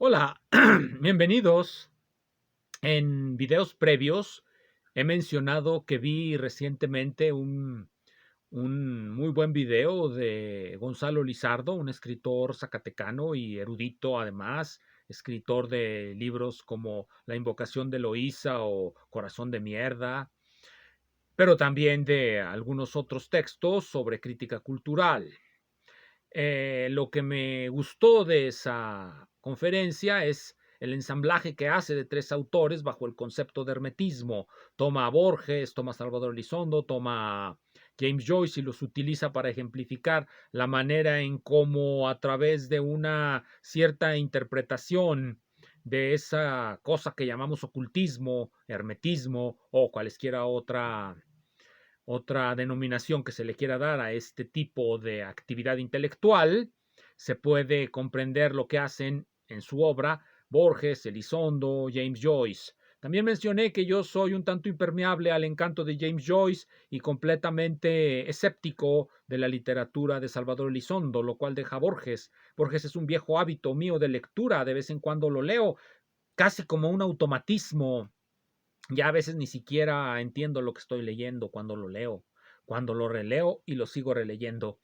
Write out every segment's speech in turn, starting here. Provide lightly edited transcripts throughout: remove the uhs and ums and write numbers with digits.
Hola, bienvenidos. En videos previos he mencionado que vi recientemente un muy buen video de Gonzalo Lizardo, un escritor zacatecano y erudito además, escritor de libros como La invocación de Eloísa o Corazón de mierda, pero también de algunos otros textos sobre crítica cultural. Lo que me gustó de esa conferencia es el ensamblaje que hace de tres autores bajo el concepto de hermetismo. Toma a Borges, toma a Salvador Elizondo, toma a James Joyce y los utiliza para ejemplificar la manera en cómo a través de una cierta interpretación de esa cosa que llamamos ocultismo, hermetismo o cualesquiera otra denominación que se le quiera dar a este tipo de actividad intelectual, se puede comprender lo que hacen en su obra Borges, Elizondo, James Joyce. También mencioné que yo soy un tanto impermeable al encanto de James Joyce y completamente escéptico de la literatura de Salvador Elizondo, lo cual deja a Borges. Borges es un viejo hábito mío de lectura, de vez en cuando lo leo, casi como un automatismo. Ya a veces ni siquiera entiendo lo que estoy leyendo cuando lo leo, cuando lo releo y lo sigo releyendo.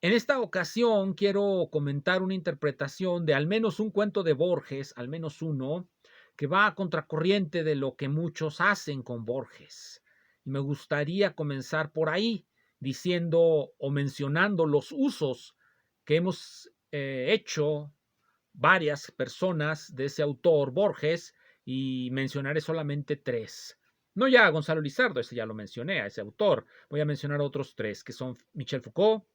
En esta ocasión quiero comentar una interpretación de al menos un cuento de Borges, al menos uno, que va a contracorriente de lo que muchos hacen con Borges. Y me gustaría comenzar por ahí, diciendo o mencionando los usos que hemos hecho varias personas de ese autor Borges y mencionaré solamente tres. No ya a Gonzalo Lizardo, ese ya lo mencioné, a ese autor. Voy a mencionar otros tres, que son Michel Foucault,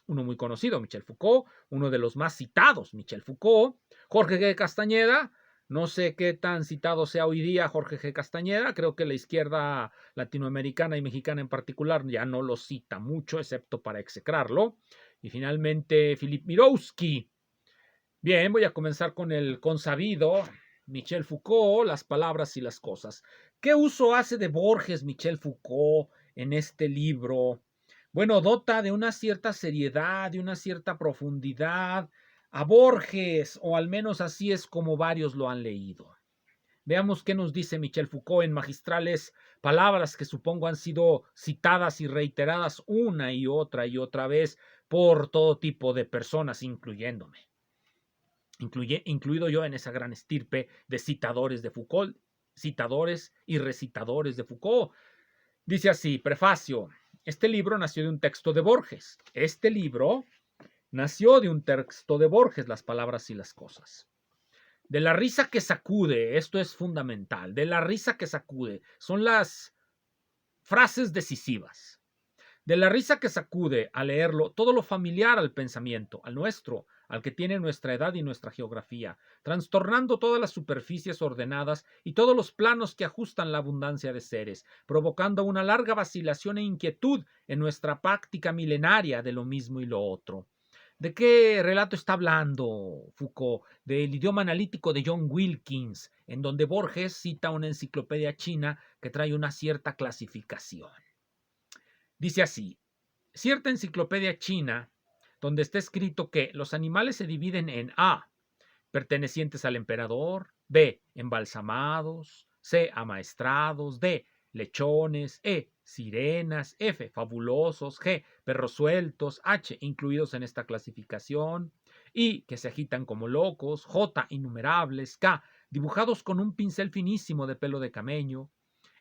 uno muy conocido, Michel Foucault, uno de los más citados, Michel Foucault, Jorge G. Castañeda, no sé qué tan citado sea hoy día Jorge G. Castañeda, creo que la izquierda latinoamericana y mexicana en particular ya no lo cita mucho, excepto para execrarlo. Y finalmente, Philip Mirowski. Bien, voy a comenzar con el consabido Michel Foucault, las palabras y las cosas. ¿Qué uso hace de Borges Michel Foucault en este libro? Bueno, dota de una cierta seriedad, de una cierta profundidad a Borges, o al menos así es como varios lo han leído. Veamos qué nos dice Michel Foucault en magistrales palabras que supongo han sido citadas y reiteradas una y otra vez por todo tipo de personas, incluyéndome. Incluido yo en esa gran estirpe de citadores de Foucault, citadores y recitadores de Foucault. Dice así, prefacio, este libro nació de un texto de Borges. Este libro nació de un texto de Borges, las palabras y las cosas. De la risa que sacude, esto es fundamental, de la risa que sacude, son las frases decisivas. De la risa que sacude al leerlo todo lo familiar al pensamiento, al nuestro, al que tiene nuestra edad y nuestra geografía, trastornando todas las superficies ordenadas y todos los planos que ajustan la abundancia de seres, provocando una larga vacilación e inquietud en nuestra práctica milenaria de lo mismo y lo otro. ¿De qué relato está hablando Foucault? Del idioma analítico de John Wilkins, en donde Borges cita una enciclopedia china que trae una cierta clasificación. Dice así, cierta enciclopedia china donde está escrito que los animales se dividen en A, pertenecientes al emperador, B, embalsamados, C, amaestrados, D, lechones, E, sirenas, F, fabulosos, G, perros sueltos, H, incluidos en esta clasificación, I, que se agitan como locos, J, innumerables, K, dibujados con un pincel finísimo de pelo de camello,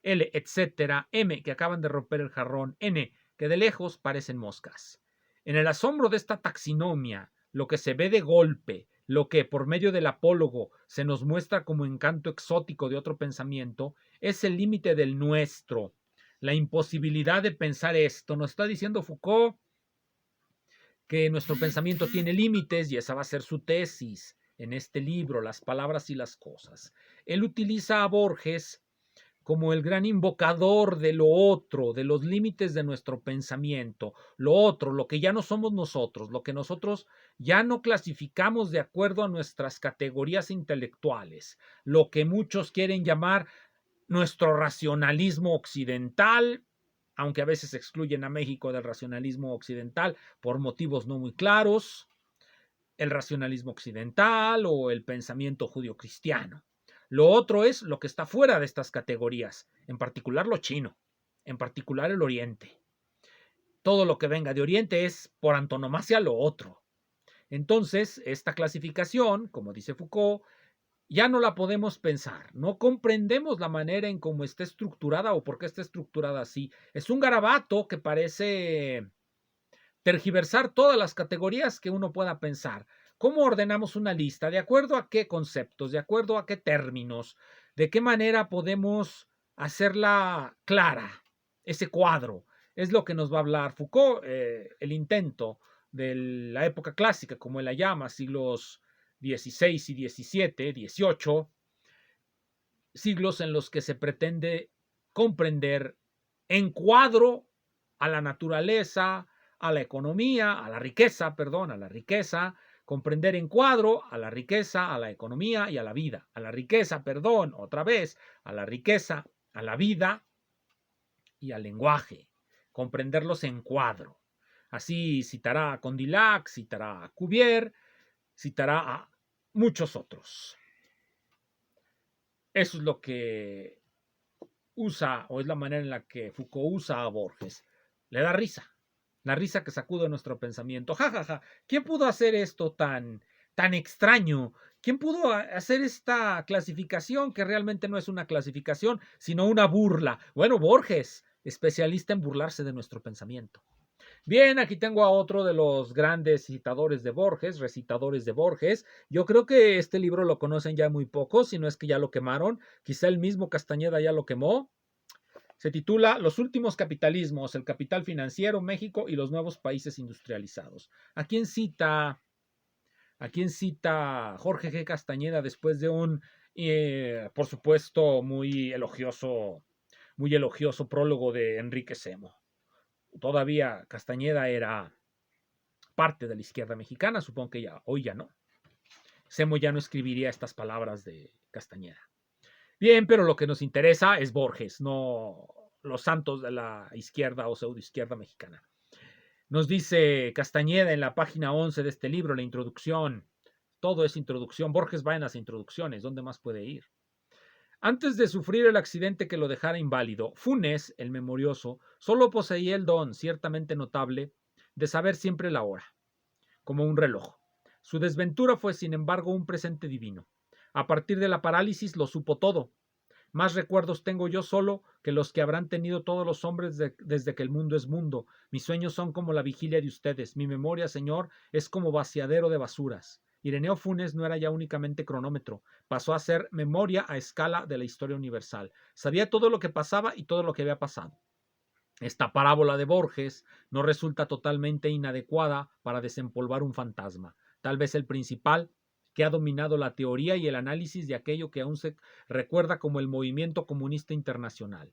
L, etcétera, M, que acaban de romper el jarrón, N, que de lejos parecen moscas. En el asombro de esta taxinomia, lo que se ve de golpe, lo que por medio del apólogo se nos muestra como encanto exótico de otro pensamiento, es el límite del nuestro, la imposibilidad de pensar esto. Nos está diciendo Foucault que nuestro pensamiento tiene límites y esa va a ser su tesis en este libro, Las palabras y las cosas. Él utiliza a Borges como el gran invocador de lo otro, de los límites de nuestro pensamiento, lo otro, lo que ya no somos nosotros, lo que nosotros ya no clasificamos de acuerdo a nuestras categorías intelectuales, lo que muchos quieren llamar nuestro racionalismo occidental, aunque a veces excluyen a México del racionalismo occidental por motivos no muy claros. el racionalismo occidental o el pensamiento judio-cristiano. Lo otro es lo que está fuera de estas categorías, en particular lo chino, en particular el Oriente. Todo lo que venga de Oriente es por antonomasia lo otro. Entonces, esta clasificación, como dice Foucault, ya no la podemos pensar. No comprendemos la manera en cómo está estructurada o por qué está estructurada así. Es un garabato que parece tergiversar todas las categorías que uno pueda pensar. ¿Cómo ordenamos una lista? ¿De acuerdo a qué conceptos? ¿De acuerdo a qué términos? ¿De qué manera podemos hacerla clara? Ese cuadro es lo que nos va a hablar Foucault, el intento de la época clásica, como él la llama, siglos XVI y XVII, XVIII, siglos en los que se pretende comprender en cuadro a la naturaleza, a la economía, a la riqueza, perdón, a la riqueza, comprender en cuadro a la riqueza, a la economía y a la vida, a la riqueza, perdón, otra vez, a la riqueza, a la vida y al lenguaje, comprenderlos en cuadro. Así citará a Condillac, citará a Cuvier, citará a muchos otros. Eso es lo que usa, o es la manera en la que Foucault usa a Borges. Le da risa, la risa que sacude nuestro pensamiento. Ja, ja, ja. ¿Quién pudo hacer esto tan extraño? ¿Quién pudo hacer esta clasificación que realmente no es una clasificación, sino una burla? Bueno, Borges, especialista en burlarse de nuestro pensamiento. Bien, aquí tengo a otro de los grandes citadores de Borges, recitadores de Borges. Yo creo que este libro lo conocen ya muy pocos, si no es que ya lo quemaron. Quizá el mismo Castañeda ya lo quemó. Se titula Los últimos capitalismos, el capital financiero, México y los nuevos países industrializados. ¿A quién cita Jorge G. Castañeda después de un, por supuesto, muy elogioso prólogo de Enrique Semo? Todavía Castañeda era parte de la izquierda mexicana, supongo que ya, hoy ya no. Semo ya no escribiría estas palabras de Castañeda. Bien, pero lo que nos interesa es Borges, no los santos de la izquierda o pseudoizquierda mexicana. Nos dice Castañeda en la página 11 de este libro, la introducción. Todo es introducción. Borges va en las introducciones. ¿Dónde más puede ir? Antes de sufrir el accidente que lo dejara inválido, Funes, el memorioso, solo poseía el don, ciertamente notable, de saber siempre la hora, como un reloj. Su desventura fue, sin embargo, un presente divino. A partir de la parálisis lo supo todo. Más recuerdos tengo yo solo que los que habrán tenido todos los hombres desde que el mundo es mundo. Mis sueños son como la vigilia de ustedes. Mi memoria, Señor, es como vaciadero de basuras. Ireneo Funes no era ya únicamente cronómetro, pasó a ser memoria a escala de la historia universal. Sabía todo lo que pasaba y todo lo que había pasado. Esta parábola de Borges no resulta totalmente inadecuada para desempolvar un fantasma. Tal vez el principal, que ha dominado la teoría y el análisis de aquello que aún se recuerda como el movimiento comunista internacional.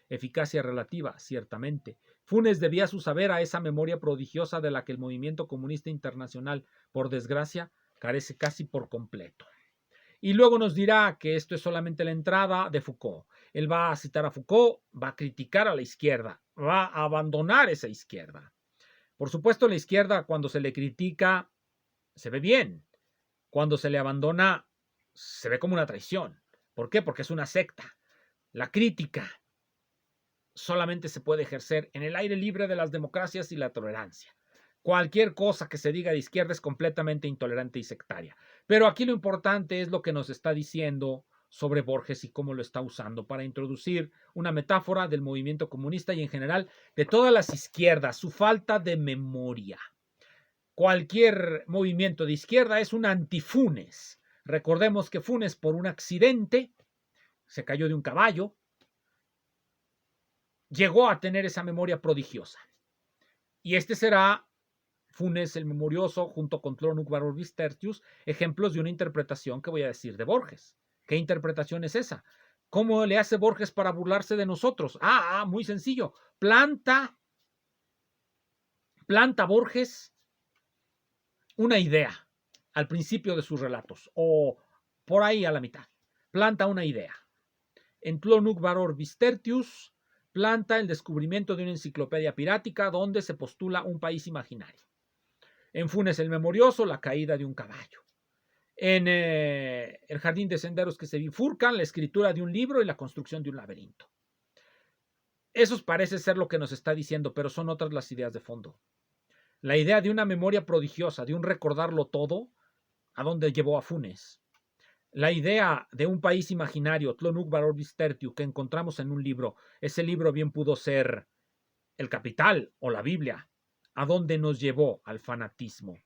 Eficacia relativa, ciertamente. Funes debía su saber a esa memoria prodigiosa de la que el movimiento comunista internacional, por desgracia, carece casi por completo. Y luego nos dirá que esto es solamente la entrada de Foucault. Él va a citar a Foucault, va a criticar a la izquierda, va a abandonar esa izquierda. Por supuesto, la izquierda cuando se le critica se ve bien. Cuando se le abandona se ve como una traición. ¿Por qué? Porque es una secta. La crítica solamente se puede ejercer en el aire libre de las democracias y la tolerancia. Cualquier cosa que se diga de izquierda es completamente intolerante y sectaria. Pero aquí lo importante es lo que nos está diciendo sobre Borges y cómo lo está usando para introducir una metáfora del movimiento comunista y en general de todas las izquierdas, su falta de memoria. Cualquier movimiento de izquierda es un antifunes. Recordemos que Funes por un accidente se cayó de un caballo, llegó a tener esa memoria prodigiosa. Y este será Funes el Memorioso, junto con Clonuk Barovis Tertius, ejemplos de una interpretación que voy a decir de Borges. ¿Qué interpretación es esa? ¿Cómo le hace Borges para burlarse de nosotros? Muy sencillo. Planta Borges una idea al principio de sus relatos, o por ahí a la mitad. Planta una idea. En Clonuk Barovis Tertius planta el descubrimiento de una enciclopedia pirática donde se postula un país imaginario. En Funes el Memorioso, la caída de un caballo. En El jardín de senderos que se bifurcan, la escritura de un libro y la construcción de un laberinto. Eso parece ser lo que nos está diciendo, pero son otras las ideas de fondo. La idea de una memoria prodigiosa, de un recordarlo todo, ¿a dónde llevó a Funes? La idea de un país imaginario, Tlönuk Barorbis Tertiu, que encontramos en un libro, ese libro bien pudo ser El Capital o la Biblia. ¿A dónde nos llevó? Al fanatismo.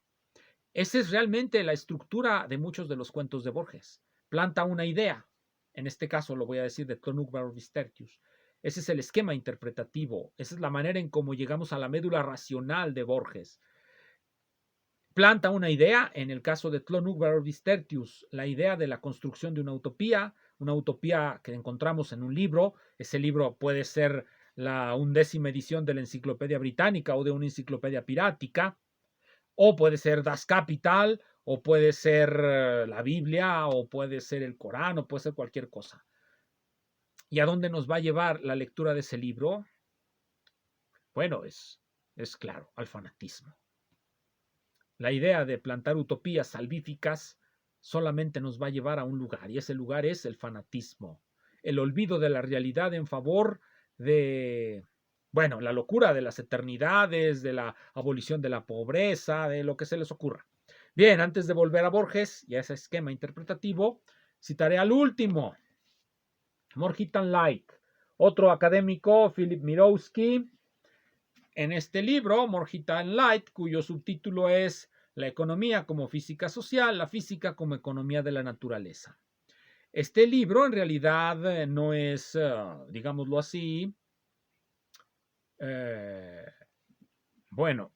Esa es realmente la estructura de muchos de los cuentos de Borges. Planta una idea, en este caso lo voy a decir de Tlönuk Barorbis Tertius. Ese es el esquema interpretativo, esa es la manera en cómo llegamos a la médula racional de Borges. Planta una idea, en el caso de Tlönuk Barorbis Tertius, la idea de la construcción de una utopía que encontramos en un libro. Ese libro puede ser la 11ª edición de la Enciclopedia Británica o de una enciclopedia pirática, o puede ser Das Kapital, o puede ser la Biblia, o puede ser el Corán, o puede ser cualquier cosa. ¿Y a dónde nos va a llevar la lectura de ese libro? Bueno, es claro, al fanatismo. La idea de plantar utopías salvíficas solamente nos va a llevar a un lugar, y ese lugar es el fanatismo, el olvido de la realidad en favor de, bueno, la locura de las eternidades, de la abolición de la pobreza, de lo que se les ocurra. Bien, antes de volver a Borges y a ese esquema interpretativo, citaré al último, Morgitan Light, otro académico, Philip Mirowski, en este libro, Morgitan Light, cuyo subtítulo es La economía como física social, la física como economía de la naturaleza. Este libro en realidad no es, digámoslo así, bueno,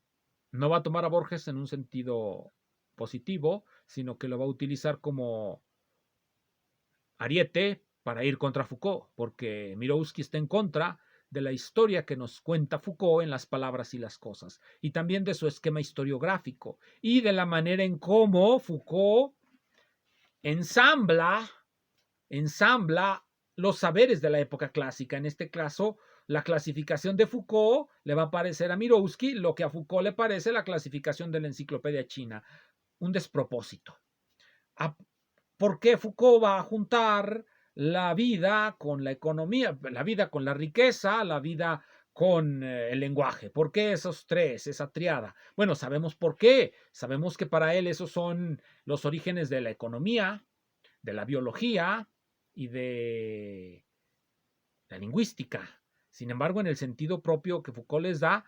no va a tomar a Borges en un sentido positivo, sino que lo va a utilizar como ariete para ir contra Foucault, porque Mirowski está en contra de la historia que nos cuenta Foucault en Las palabras y las cosas, y también de su esquema historiográfico, y de la manera en cómo Foucault ensambla los saberes de la época clásica. En este caso, la clasificación de Foucault le va a parecer a Mirowski lo que a Foucault le parece la clasificación de la enciclopedia china. Un despropósito. ¿Por qué Foucault va a juntar la vida con la economía, la vida con la riqueza, la vida con el lenguaje? ¿Por qué esos tres, esa triada? Bueno, sabemos por qué. Sabemos que para él esos son los orígenes de la economía, de la biología y de la lingüística. Sin embargo, en el sentido propio que Foucault les da,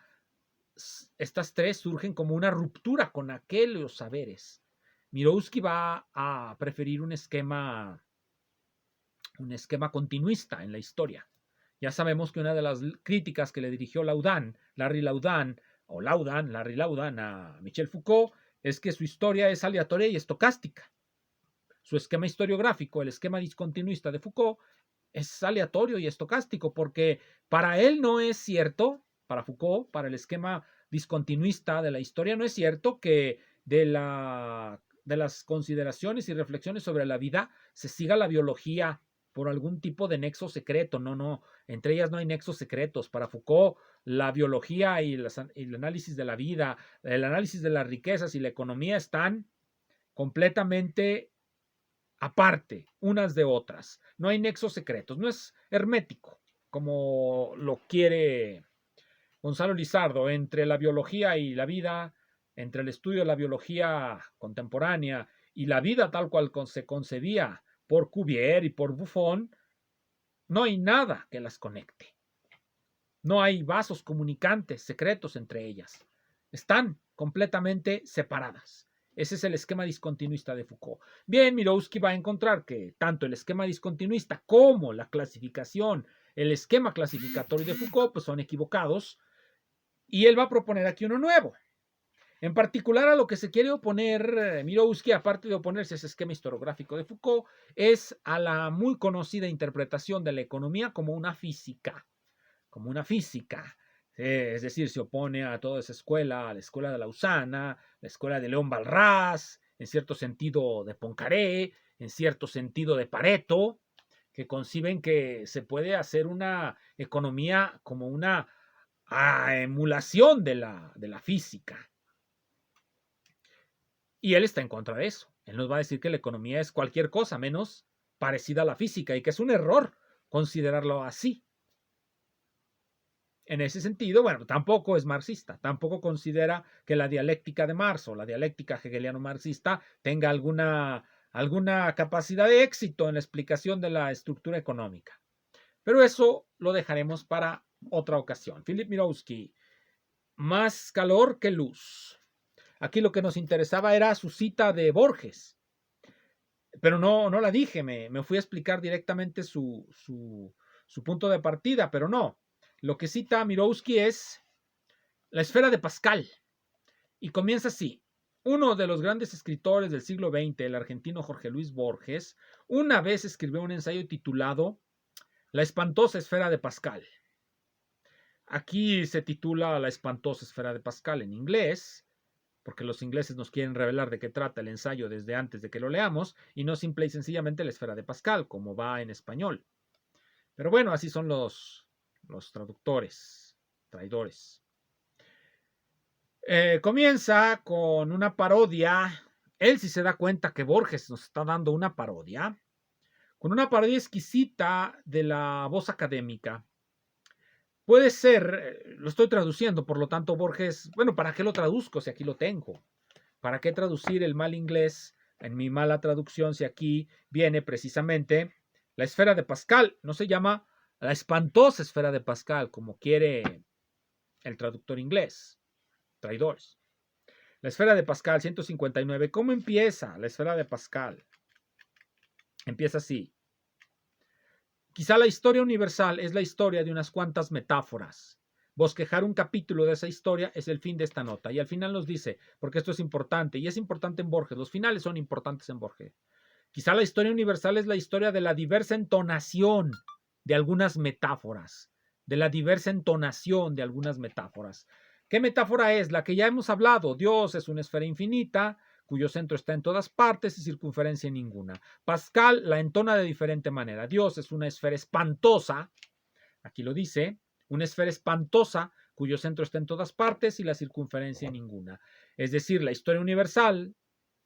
estas tres surgen como una ruptura con aquellos saberes. Mirowski va a preferir un esquema continuista en la historia. Ya sabemos que una de las críticas que le dirigió Larry Laudan a Michel Foucault es que su historia es aleatoria y estocástica. Su esquema historiográfico, el esquema discontinuista de Foucault, es aleatorio y estocástico, porque para él no es cierto, para Foucault, para el esquema discontinuista de la historia, no es cierto que de las consideraciones y reflexiones sobre la vida se siga la biología por algún tipo de nexo secreto. No, entre ellas no hay nexos secretos. Para Foucault, la biología y el análisis de la vida, el análisis de las riquezas y la economía están completamente aparte unas de otras. No hay nexos secretos, no es hermético, como lo quiere Gonzalo Lizardo, entre la biología y la vida, entre el estudio de la biología contemporánea y la vida tal cual se concebía por Cuvier y por Buffon. No hay nada que las conecte. No hay vasos comunicantes secretos entre ellas. Están completamente separadas. Ese es el esquema discontinuista de Foucault. Bien, Mirowski va a encontrar que tanto el esquema discontinuista como la clasificación, el esquema clasificatorio de Foucault, pues son equivocados, y él va a proponer aquí uno nuevo. En particular, a lo que se quiere oponer Mirowski, aparte de oponerse a ese esquema historiográfico de Foucault, es a la muy conocida interpretación de la economía como una física. Es decir, se opone a toda esa escuela, a la escuela de Lausana, la escuela de León Balrás, en cierto sentido de Poincaré, en cierto sentido de Pareto, que conciben que se puede hacer una economía como una emulación de la física. Y él está en contra de eso. Él nos va a decir que la economía es cualquier cosa menos parecida a la física y que es un error considerarlo así. En ese sentido, bueno, tampoco es marxista, tampoco considera que la dialéctica de Marx o la dialéctica hegeliano-marxista tenga alguna capacidad de éxito en la explicación de la estructura económica. Pero eso lo dejaremos para otra ocasión. Philip Mirowski, más calor que luz. Aquí lo que nos interesaba era su cita de Borges, pero no la dije, me fui a explicar directamente su punto de partida, pero no. Lo que cita Mirowski es la esfera de Pascal, y comienza así. Uno de los grandes escritores del siglo XX, el argentino Jorge Luis Borges, una vez escribió un ensayo titulado La espantosa esfera de Pascal. Aquí se titula La espantosa esfera de Pascal en inglés, porque los ingleses nos quieren revelar de qué trata el ensayo desde antes de que lo leamos, y no simple y sencillamente la esfera de Pascal, como va en español. Pero bueno, así son los traductores, traidores. Comienza con una parodia. Él sí se da cuenta que Borges nos está dando una parodia, con una parodia exquisita de la voz académica. Puede ser, lo estoy traduciendo, por lo tanto Borges, bueno, ¿para qué lo traduzco si aquí lo tengo? ¿Para qué traducir el mal inglés en mi mala traducción si aquí viene precisamente la esfera de Pascal? No se llama la espantosa esfera de Pascal, como quiere el traductor inglés. Traidores. La esfera de Pascal, 159. ¿Cómo empieza la esfera de Pascal? Empieza así. Quizá la historia universal es la historia de unas cuantas metáforas. Bosquejar un capítulo de esa historia es el fin de esta nota. Y al final nos dice, porque esto es importante, y es importante en Borges, los finales son importantes en Borges. Quizá la historia universal es la historia de la diversa entonación de algunas metáforas, de la diversa entonación de algunas metáforas. ¿Qué metáfora es? La que ya hemos hablado. Dios es una esfera infinita, cuyo centro está en todas partes y circunferencia en ninguna. Pascal la entona de diferente manera. Dios es una esfera espantosa, aquí lo dice, una esfera espantosa cuyo centro está en todas partes y la circunferencia en ninguna. Es decir, la historia universal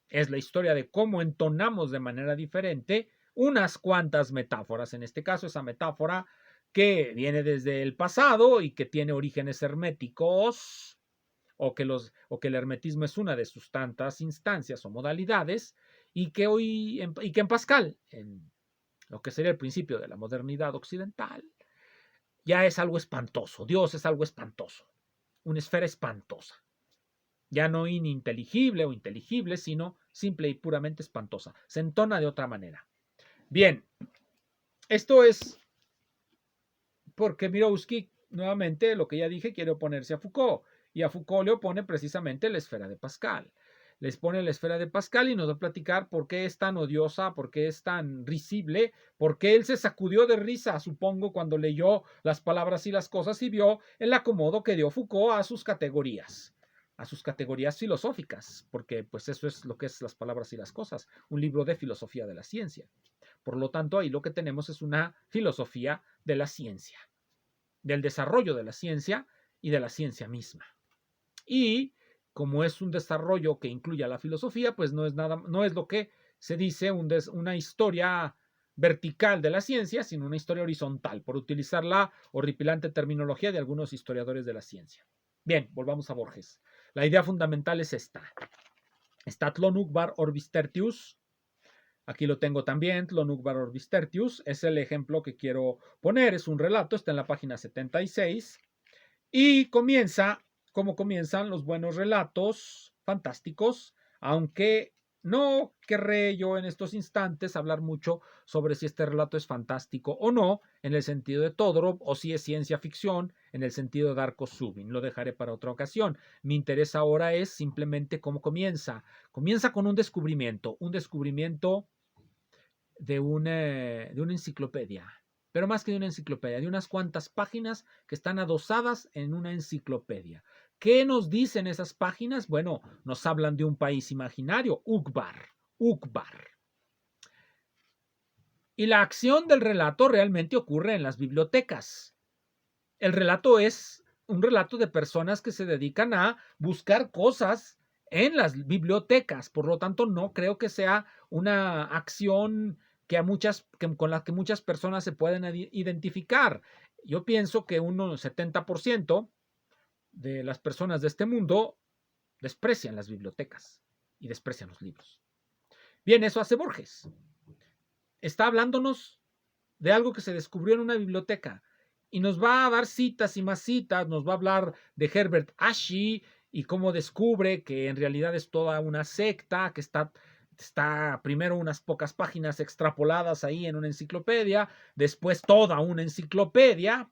es la historia de cómo entonamos de manera diferente unas cuantas metáforas. En este caso, esa metáfora que viene desde el pasado y que tiene orígenes herméticos, o que el hermetismo es una de sus tantas instancias o modalidades, y que en Pascal, en lo que sería el principio de la modernidad occidental, ya es algo espantoso. Dios es algo espantoso, una esfera espantosa. Ya no ininteligible o inteligible, sino simple y puramente espantosa. Se entona de otra manera. Bien, esto es porque Mirowski, nuevamente, lo que ya dije, quiere oponerse a Foucault. Y a Foucault le opone precisamente la esfera de Pascal. Les pone la esfera de Pascal y nos va a platicar por qué es tan odiosa, por qué es tan risible, por qué él se sacudió de risa, supongo, cuando leyó las palabras y las cosas y vio el acomodo que dio Foucault a sus categorías filosóficas, porque pues eso es lo que es las palabras y las cosas, un libro de filosofía de la ciencia. Por lo tanto, ahí lo que tenemos es una filosofía de la ciencia, del desarrollo de la ciencia y de la ciencia misma. Y como es un desarrollo que incluye a la filosofía, pues no es lo que se dice una historia vertical de la ciencia, sino una historia horizontal, por utilizar la horripilante terminología de algunos historiadores de la ciencia. Bien, volvamos a Borges. La idea fundamental es esta. Tlon Uqbar Orbis Tertius. Aquí lo tengo también, Tlon Uqbar Orbis Tertius. Es el ejemplo que quiero poner. Es un relato, está en la página 76. Y comienza como comienzan los buenos relatos fantásticos, aunque no querré yo en estos instantes hablar mucho sobre si este relato es fantástico o no, en el sentido de Todorov, o si es ciencia ficción, en el sentido de Darko Subin. Lo dejaré para otra ocasión. Mi interés ahora es simplemente cómo comienza. Comienza con un descubrimiento de una enciclopedia. Pero más que de una enciclopedia, de unas cuantas páginas que están adosadas en una enciclopedia. ¿Qué nos dicen esas páginas? Bueno, nos hablan de un país imaginario, Uqbar. Y la acción del relato realmente ocurre en las bibliotecas. El relato es un relato de personas que se dedican a buscar cosas en las bibliotecas. Por lo tanto, no creo que sea una acción con la que muchas personas se pueden identificar. Yo pienso que un 70% de las personas de este mundo desprecian las bibliotecas y desprecian los libros. Bien, eso hace Borges. Está hablándonos de algo que se descubrió en una biblioteca y nos va a dar citas y más citas, nos va a hablar de Herbert Ashe y cómo descubre que en realidad es toda una secta, que está primero unas pocas páginas extrapoladas ahí en una enciclopedia, después toda una enciclopedia,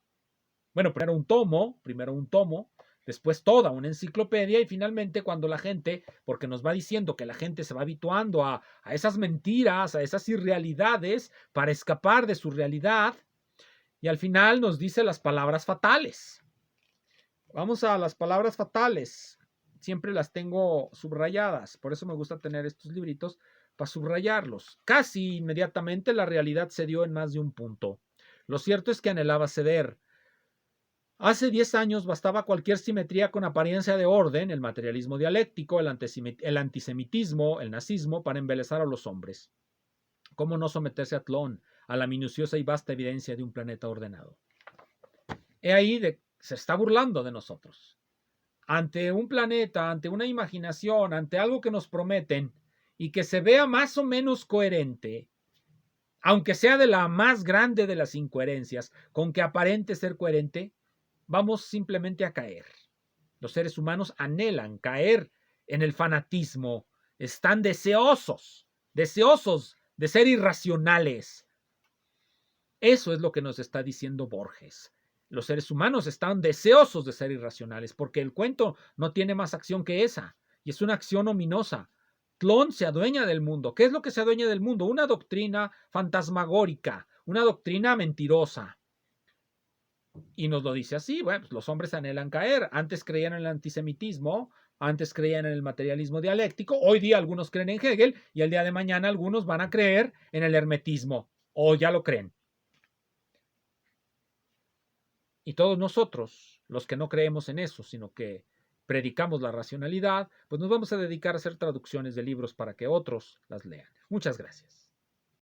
bueno, primero un tomo, después toda una enciclopedia y finalmente cuando la gente, porque nos va diciendo que la gente se va habituando a esas mentiras, a esas irrealidades para escapar de su realidad y al final nos dice las palabras fatales. Vamos a las palabras fatales. Siempre las tengo subrayadas, por eso me gusta tener estos libritos para subrayarlos. Casi inmediatamente la realidad cedió en más de un punto. Lo cierto es que anhelaba ceder. Hace 10 años bastaba cualquier simetría con apariencia de orden, el materialismo dialéctico, el antisemitismo, el nazismo, para embelezar a los hombres. ¿Cómo no someterse a Tlón, a la minuciosa y vasta evidencia de un planeta ordenado? He ahí se está burlando de nosotros. Ante un planeta, ante una imaginación, ante algo que nos prometen y que se vea más o menos coherente, aunque sea de la más grande de las incoherencias, con que aparente ser coherente, vamos simplemente a caer. Los seres humanos anhelan caer en el fanatismo, están deseosos de ser irracionales. Eso es lo que nos está diciendo Borges. Los seres humanos están deseosos de ser irracionales porque el cuento no tiene más acción que esa y es una acción ominosa. Tlón se adueña del mundo. ¿Qué es lo que se adueña del mundo? Una doctrina fantasmagórica, una doctrina mentirosa. Y nos lo dice así, bueno, pues los hombres anhelan caer. Antes creían en el antisemitismo, antes creían en el materialismo dialéctico, hoy día algunos creen en Hegel y el día de mañana algunos van a creer en el hermetismo, o ya lo creen. Y todos nosotros, los que no creemos en eso, sino que predicamos la racionalidad, pues nos vamos a dedicar a hacer traducciones de libros para que otros las lean. Muchas gracias.